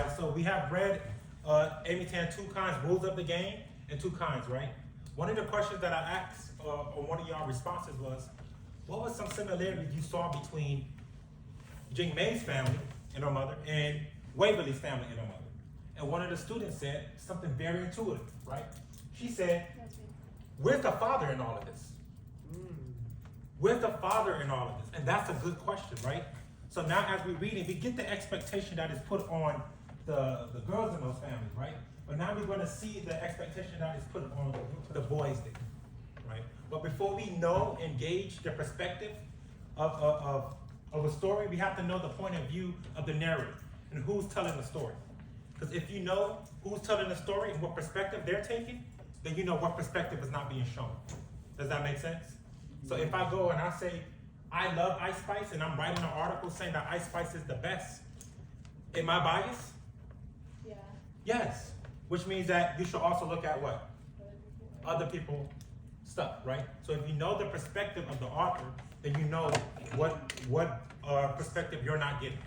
right, so we have read Amy Tan 2 kinds, rules of the game, and 2 kinds, right? One of the questions that I asked on one of y'all responses was, what was some similarities you saw between Jing May's family and her mother and Waverly's family and her mother? And one of the students said something very intuitive, right? She said, where's the father in all of this? Where's the father in all of this? And that's a good question, right? So now as we read it, we get the expectation that is put on the girls in those families, right? But now we're going to see the expectation that is put on the boys there, right? But before we know and gauge the perspective of a story, we have to know the point of view of the narrator and who's telling the story. Because if you know who's telling the story and what perspective they're taking, then you know what perspective is not being shown. Does that make sense? So if I go and I say, I love Ice Spice, and I'm writing an article saying that Ice Spice is the best, am I biased? Yeah. Yes. Which means that you should also look at what? Other people's stuff, right? So if you know the perspective of the author, then you know what perspective you're not getting,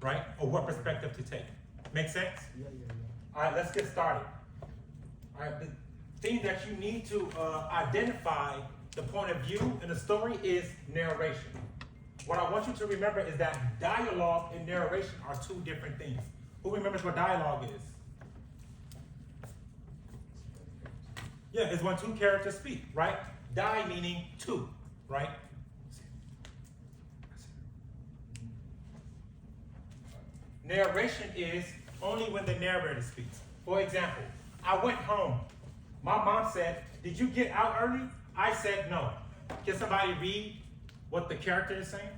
right? Or what perspective to take. Make sense? Yeah. All right, let's get started. All right, the thing that you need to identify the point of view in the story is narration. What I want you to remember is that dialogue and narration are 2 different things. Who remembers what dialogue is? Yeah, it's when 2 characters speak, right? Die meaning 2, right? Narration is only when the narrator speaks. For example, I went home. My mom said, did you get out early? I said no. Can somebody read what the character is saying?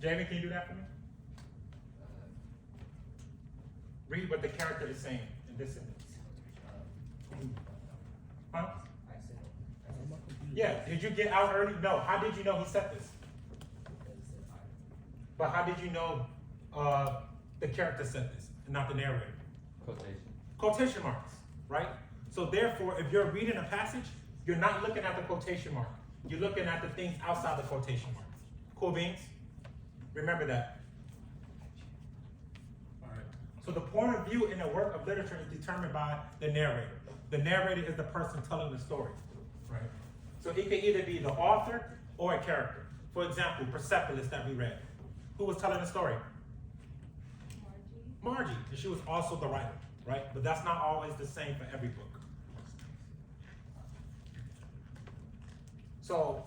Jamie, can you do that for me? Read what the character is saying in this sentence. Huh? Yeah, did you get out early? No. How did you know he said this? But how did you know the character said this and not the narrator? Quotation marks, right? So therefore, if you're reading a passage, you're not looking at the quotation mark. You're looking at the things outside the quotation mark. Cool beans? Remember that. All right. So the point of view in a work of literature is determined by the narrator. The narrator is the person telling the story, right? So it can either be the author or a character. For example, Persepolis that we read. Who was telling the story? Margie. And she was also the writer, right? But that's not always the same for every book. So,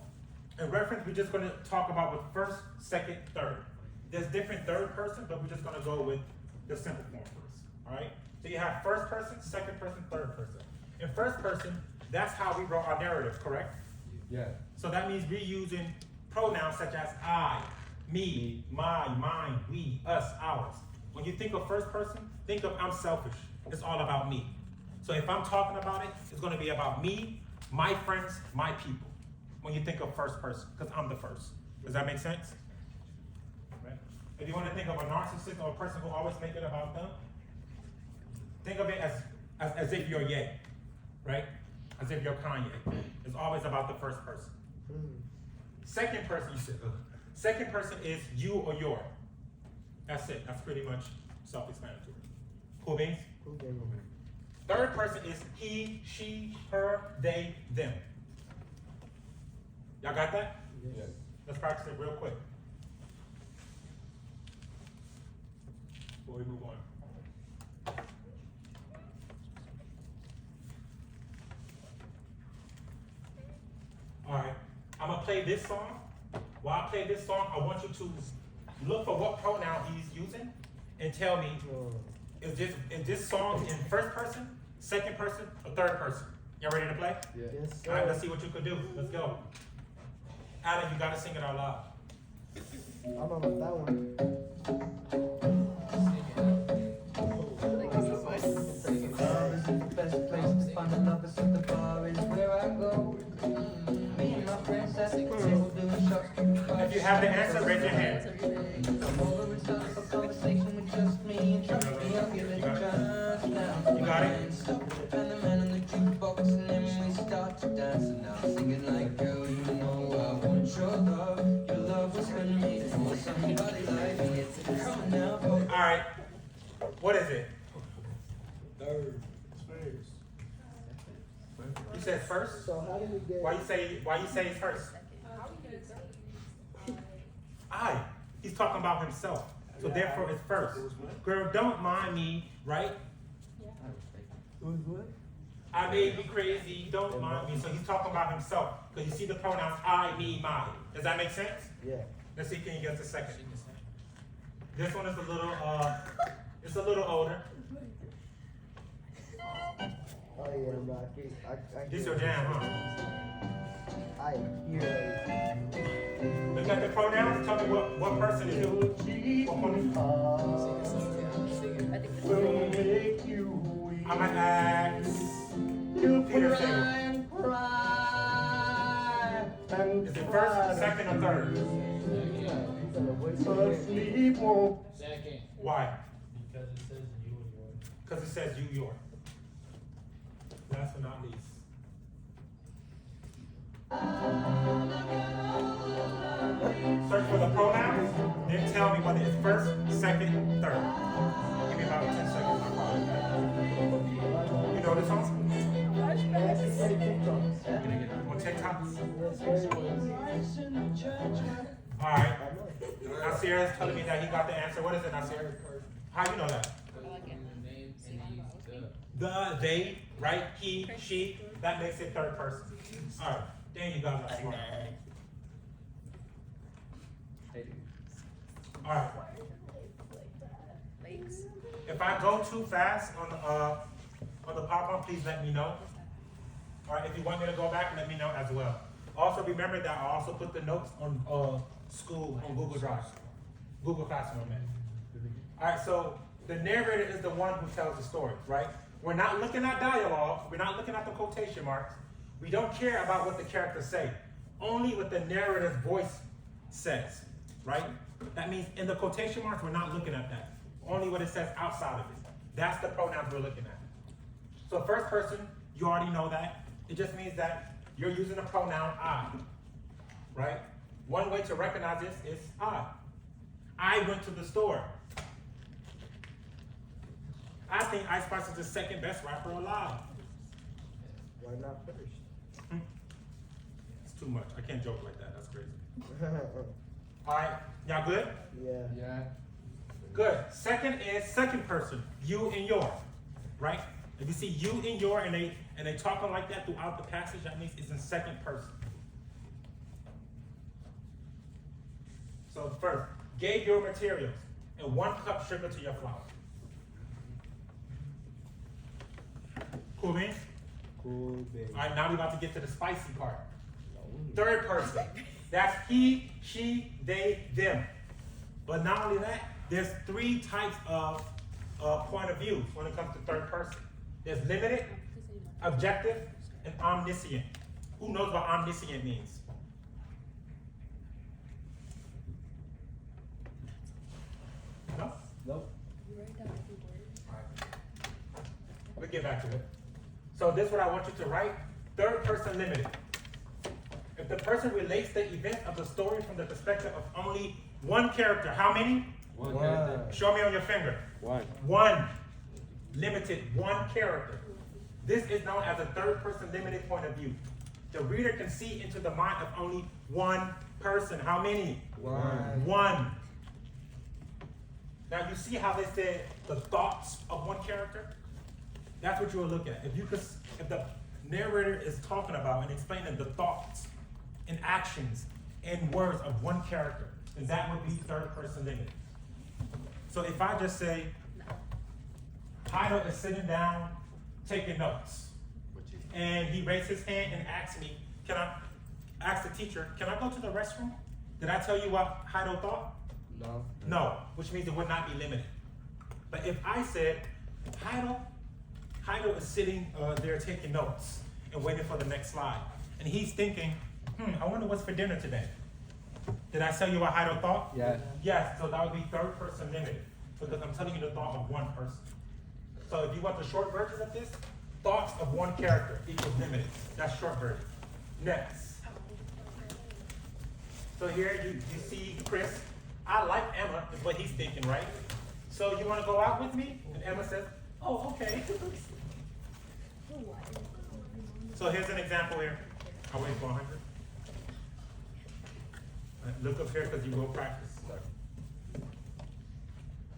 in reference, we're just going to talk about with first, second, third. There's different third person, but we're just going to go with the simple form first, all right? So you have first person, second person, third person. In first person, that's how we wrote our narrative, correct? Yeah. So that means we're using pronouns such as I, me, my, mine, we, us, ours. When you think of first person, think of I'm selfish. It's all about me. So if I'm talking about it, it's going to be about me, my friends, my people. When you think of first person, because I'm the first. Does that make sense? Right? If you want to think of a narcissist or a person who always make it about them, think of it as if you're Ye, right? As if you're Kanye. It's always about the first person. Second person, you said, second person is you or your. That's it. That's pretty much self-explanatory. Cool beans? Cool game. Third person is he, she, her, they, them. Y'all got that? Yes. Let's practice it real quick. Before we move on. All right, I'm gonna play this song. While I play this song, I want you to look for what pronoun he's using and tell me, is this song in first person, second person, or third person? Y'all ready to play? Yeah. Yes, All right, let's see what you can do. Let's go. Adam, you gotta sing it out loud. I don't know about that one. Bar is the best place to find a lover, so the bar is where I go. Me and my friends at the table doing shots. If you have the answer, raise your hand. Come over and start up a conversation with just me and trust me, I'll give it a chance now. You got it? And the man on the jukebox, and then we start to dance. And now I'm singing like, girl, you know I want your love. Your love was handmade for somebody like me. Come on now, All right, What is it? Third. You said first? So how do we get? Why you say it's first? I. He's talking about himself. So therefore it's first. Girl, don't mind me, right? Who's what? I may be crazy, don't mind me. So he's talking about himself. Because you see the pronouns I, me, my. Does that make sense? Yeah. Let's see, can you get the second? This one is a little, it's a little older. Oh yeah, bro. I This your jam, huh? I hear. Look at the pronouns, tell me what person is it. What pronoun? I'ma ask Peter Sable. Is it first, second, or third? Second. Why? Because it says you and yours. Because it says you, your. Last but not least. Search for the pronouns, then tell me whether it's first, second, third. Give me about 10 seconds. I'll call it back. You know this song? On TikToks? Alright. Nasir is telling me that he got the answer. What is it, Nasir? How you know that? The, they, right? He, she. That makes it third person. Alright. Then you guys are smart. Alright. If I go too fast on the pop-up, please let me know. Alright, if you want me to go back, let me know as well. Also remember that I also put the notes on school on Google Drive. Google Classroom, man. Alright, so the narrator is the one who tells the story, right? We're not looking at dialogue, we're not looking at the quotation marks. We don't care about what the characters say. Only what the narrator's voice says, right? That means in the quotation marks, we're not looking at that. Only what it says outside of it. That's the pronouns we're looking at. So first person, you already know that. It just means that you're using the pronoun I, right? One way to recognize this is I. I went to the store. I think Ice Spice is the second best rapper alive. Why not first? It's too much. I can't joke like that. That's crazy. All right, y'all good? Yeah. Yeah. Good. Second is second person, you and your, right? If you see you and your and they talking like that throughout the passage, that means it's in second person. So first, gave your materials and 1 cup sugar to your flour. Cool beans? Cool, baby. All right, now we're about to get to the spicy part. Third person. That's he, she, they, them. But not only that, there's 3 types of point of view when it comes to third person. There's limited, objective, and omniscient. Who knows what omniscient means? No? Nope. We'll get back to it. So this is what I want you to write. Third person limited. If the person relates the event of the story from the perspective of only one character, how many? One. Show me on your finger. One. Limited, one character. This is known as a third person limited point of view. The reader can see into the mind of only one person. How many? One. Now you see how they said the thoughts of one character? That's what you will look at. If the narrator is talking about and explaining the thoughts and actions and words of one character, then that would be third person limited. So if I just say, Heido is sitting down taking notes, and he raised his hand and asked me, can I ask the teacher, can I go to the restroom? Did I tell you what Heido thought? No. No, which means it would not be limited. But if I said, Heido is sitting there taking notes and waiting for the next slide, and he's thinking, I wonder what's for dinner today. Did I tell you what Heido thought? Yes. Yes, so that would be third person limited, because I'm telling you the thought of one person. So if you want the short version of this, thoughts of one character equals limited. That's short version. Next. So here you see Chris. I like Emma, is what he's thinking, right? So you want to go out with me? And Emma says, oh, okay. So here's an example here. I'll wait for 100. Look up here because you will practice.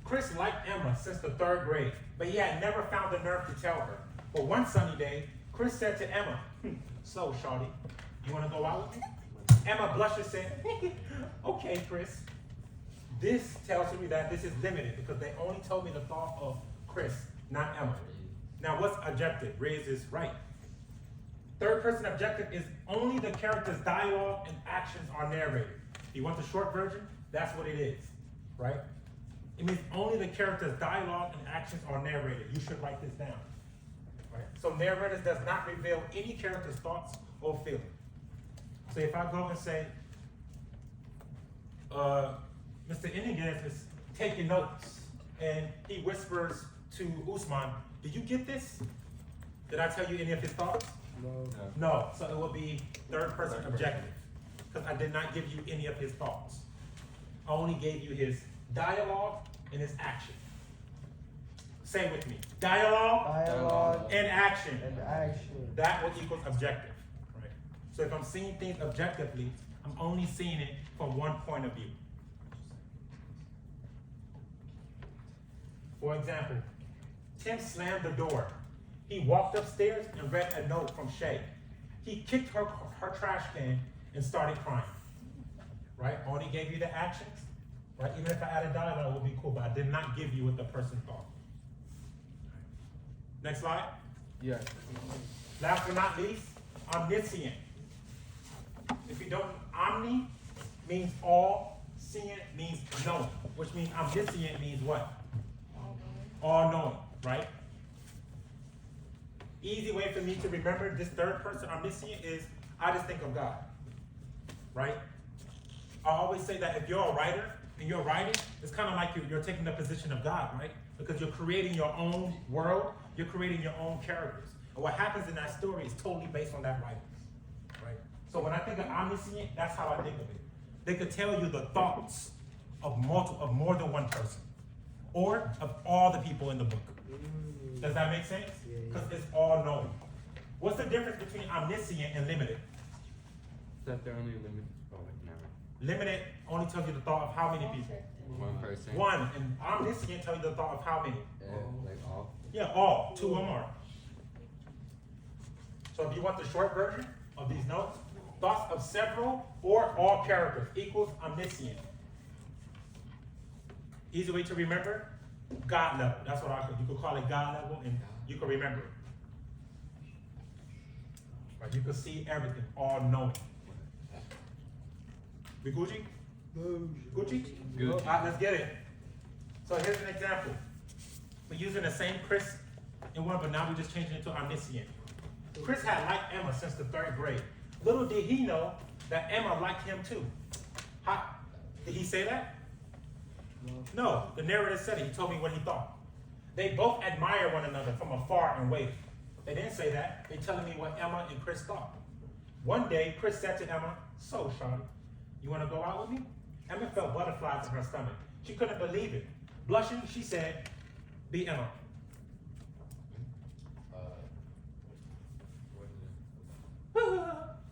Chris liked Emma since the 3rd grade, but he had never found the nerve to tell her. But one sunny day, Chris said to Emma, so, shawty, you want to go out with me? Emma blushed and said, okay, Chris. This tells me that this is limited because they only told me the thought of Chris, not Emma. Now, what's objective? Riz is right. 3rd person objective is only the character's dialogue and actions are narrated. You want the short version? That's what it is, right? It means only the character's dialogue and actions are narrated. You should write this down. Right? So narrators does not reveal any character's thoughts or feelings. So if I go and say, Mr. Iniguez is taking notes, and he whispers to Usman, did you get this? Did I tell you any of his thoughts? No. So it will be 3rd person objective, because I did not give you any of his thoughts. I only gave you his dialogue and his action. Say it with me. Dialogue and action. That will equal objective. Right? So if I'm seeing things objectively, I'm only seeing it from one point of view. For example, Tim slammed the door. He walked upstairs and read a note from Shay. He kicked her trash can and started crying. Right? Only gave you the actions. Right? Even if I added dialogue, it would be cool, but I did not give you what the person thought. Next slide. Yes. Last but not least, omniscient. If you don't, omni means all, sient means knowing, which means omniscient means what? All knowing, right? Easy way for me to remember this 3rd person omniscient is I just think of God, right? I always say that if you're a writer and you're writing, it's kind of like you're taking the position of God, right? Because you're creating your own world, you're creating your own characters. And what happens in that story is totally based on that writing, right? So when I think of omniscient, that's how I think of it. They could tell you the thoughts of more than one person, or of all the people in the book. Does that make sense? Because it's all knowing. What's the difference between omniscient and limited? That they're only limited. Oh, never. Limited only tells you the thought of how many people? One person. One, and omniscient tells you the thought of how many? Like all. Yeah, all, 2 or more. So if you want the short version of these notes, thoughts of several or all characters equals omniscient. Easy way to remember, God level. That's what you could call it God level, and you can remember it. Right, you can see everything, all knowing. We Gucci? Gucci? Good. All right, let's get it. So here's an example. We're using the same Chris in one, but now we're just changing it to omniscient. Chris had liked Emma since the 3rd grade. Little did he know that Emma liked him too. Did he say that? No, the narrator said it. He told me what he thought. They both admire one another from afar and waited. They didn't say that. They're telling me what Emma and Chris thought. One day, Chris said to Emma, so, Shawty, you want to go out with me? Emma felt butterflies in her stomach. She couldn't believe it. Blushing, she said, be Emma.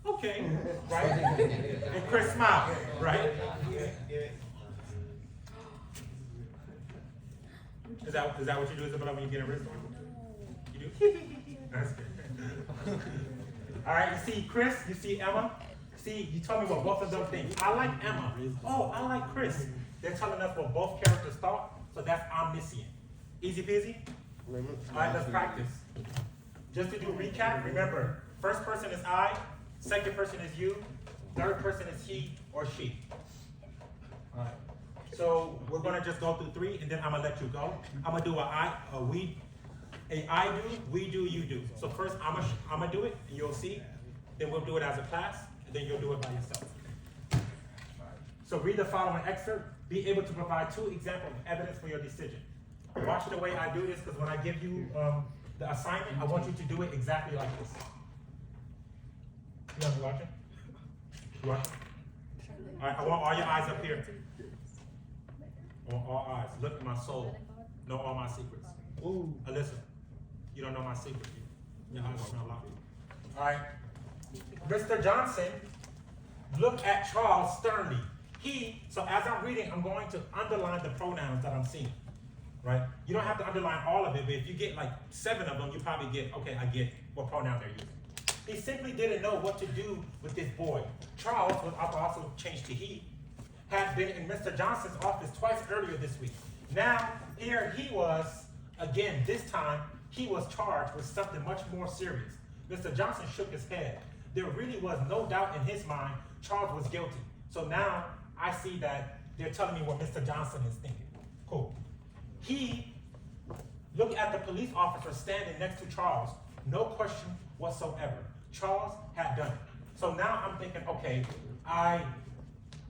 Okay, right? And Chris smiled, right? Is that what you do, Isabella, when you get a wristwatch? You do? That's good. All right, you see Chris, you see Emma. See, you told me what both of them think. I like Emma. Oh, I like Chris. They're telling us what both characters thought, so that's omniscient. Easy peasy? All right, let's practice. Just to do a recap, remember, first person is I, second person is you, third person is he or she. All right. So we're gonna just go through 3, and then I'm gonna let you go. I'm gonna do I do, we do, you do. So first I'm gonna do it, and you'll see. Then we'll do it as a class, and then you'll do it by yourself. All right. So read the following excerpt. Be able to provide 2 examples of evidence for your decision. Watch the way I do this, because when I give you the assignment, I want you to do it exactly like this. You guys watching? You watching? All right, I want all your eyes up here. on all eyes. Look at my soul. Know all my secrets. Ooh. Alyssa, you don't know my secret. Your eyes are not locked. All right. Mr. Johnson, look at Charles sternly. So as I'm reading, I'm going to underline the pronouns that I'm seeing, right? You don't have to underline all of it, but if you get like 7 of them, you probably get, okay, I get what pronoun they're using. He simply didn't know what to do with this boy. Charles, was also changed to he, had been in Mr. Johnson's office twice earlier this week. Now, here he was, again, this time, he was charged with something much more serious. Mr. Johnson shook his head. There really was no doubt in his mind Charles was guilty. So now I see that they're telling me what Mr. Johnson is thinking. Cool. He looked at the police officer standing next to Charles. No question whatsoever. Charles had done it. So now I'm thinking, okay,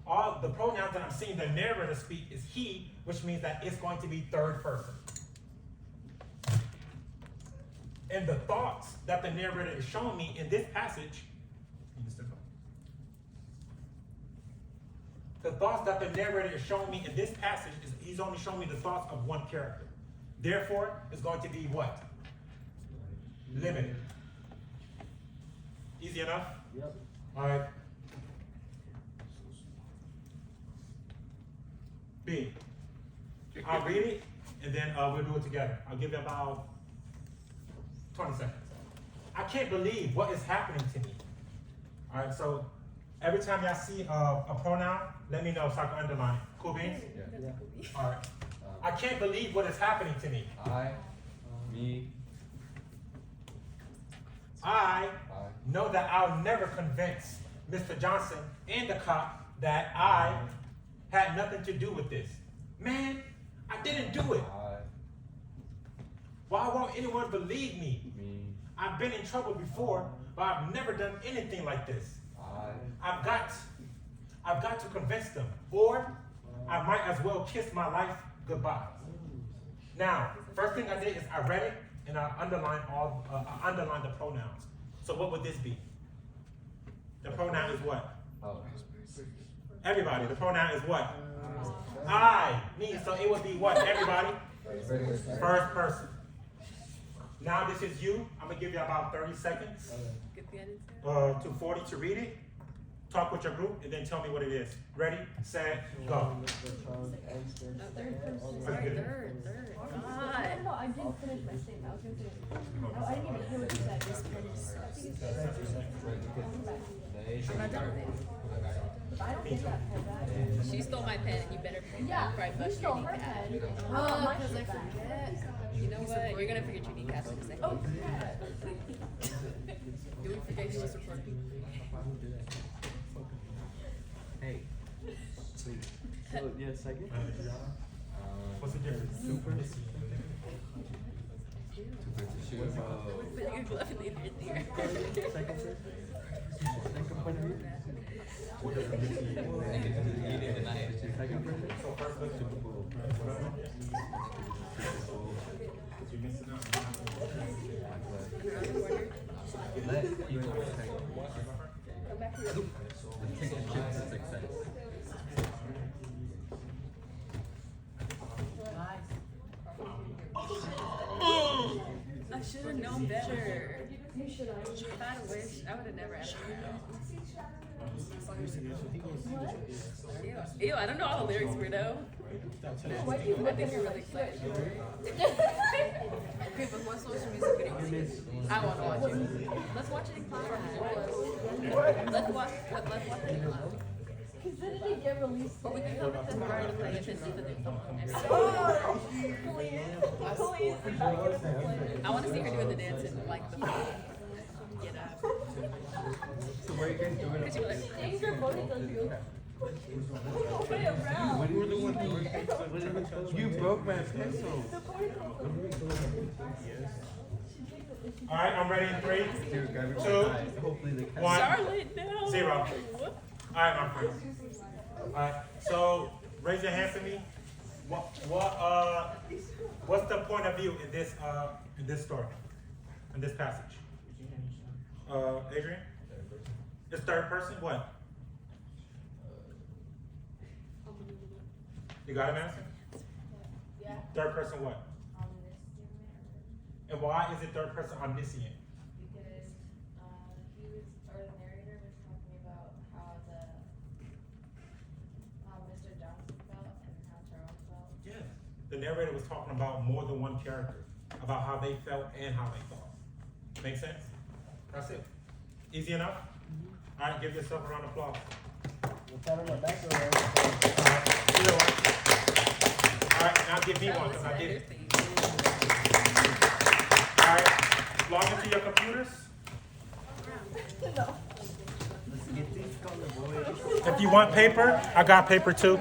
all the pronouns that I'm seeing the narrator speak is he, which means that it's going to be third person. And the thoughts that the narrator is showing me in this passage, the thoughts that the narrator is showing me in this passage is he's only showing me the thoughts of one character. Therefore, it's going to be what? Limited. Easy enough? Yep. All right. B. I'll read it, and then we'll do it together. I'll give you about 20 seconds. I can't believe what is happening to me. All right, so every time y'all see a pronoun, let me know so I can underline it. Cool beans? Yeah. All right. I can't believe what is happening to me. I, me, I know that I'll never convince Mr. Johnson and the cop that I had nothing to do with this. Man, I didn't do it. Why won't anyone believe me? me, I've been in trouble before, but I've never done anything like this. I've got to convince them, or I might as well kiss my life goodbye. Now, first thing I did is I read it and I underlined the pronouns. So what would this be? The pronoun is what? Everybody. The pronoun is what? I, me. So it would be what? Everybody? First person. Now this is you. I'm gonna give you about 30 seconds to 40 to read it. Talk with your group and then tell me what it is. Ready, set, go. Third. God. No, I didn't finish my statement. I was going to say, I didn't even hear what you said. This pen is, I think it's I'm not done with it. I don't think that pen. She stole my pen. You better bring Yeah, that before I you bust your stole her kneecap. pen. Oh, because I forget. You know what? You're gonna forget your kneecap in a second. Oh, Do we forget you was recording? Hey. Sweet. So, yeah, second? What's the difference? Put your glove in there. Second person? Second point of view? Second person? Super Bowl. You're missing out. let you success. I should have known better. you should have. If I had wished, I would have never asked you. Ew, I don't know all the lyrics, weirdo. Why do you I look think at you're her really like excited. Okay, but what social music video? I want to watch it. Let's watch it in class. Let's watch it in class. Because then did it get released? Or we can come with the car to play it and see if it's Oh, please. Please. I'm not gonna play it. I want to see her doing the dance in like the get up. So where are you guys doing Could you be like, Things are voting on you. Way around. You broke my pencil. All right, I'm ready in 3, 2, Hopefully they can. 1, Charlotte, no. 0. All right, my friends. All right, so raise your hand for me. What's the point of view in this story, in this passage? Adrian? It's third person. What? You got it, Madison? Third person what? omniscient, And why is it third person omniscient? because he was, or the narrator was talking about how Mr. Johnson felt and how Charles felt. Yeah. The narrator was talking about more than one character, about how they felt and how they thought. Make sense? That's it. Easy enough? All right, give yourself a round of applause. We'll tell them what background. You know what? All right, now give me one, because I did it. All right, log into your computers. Let's get these color, boys. If you want paper, I got paper too.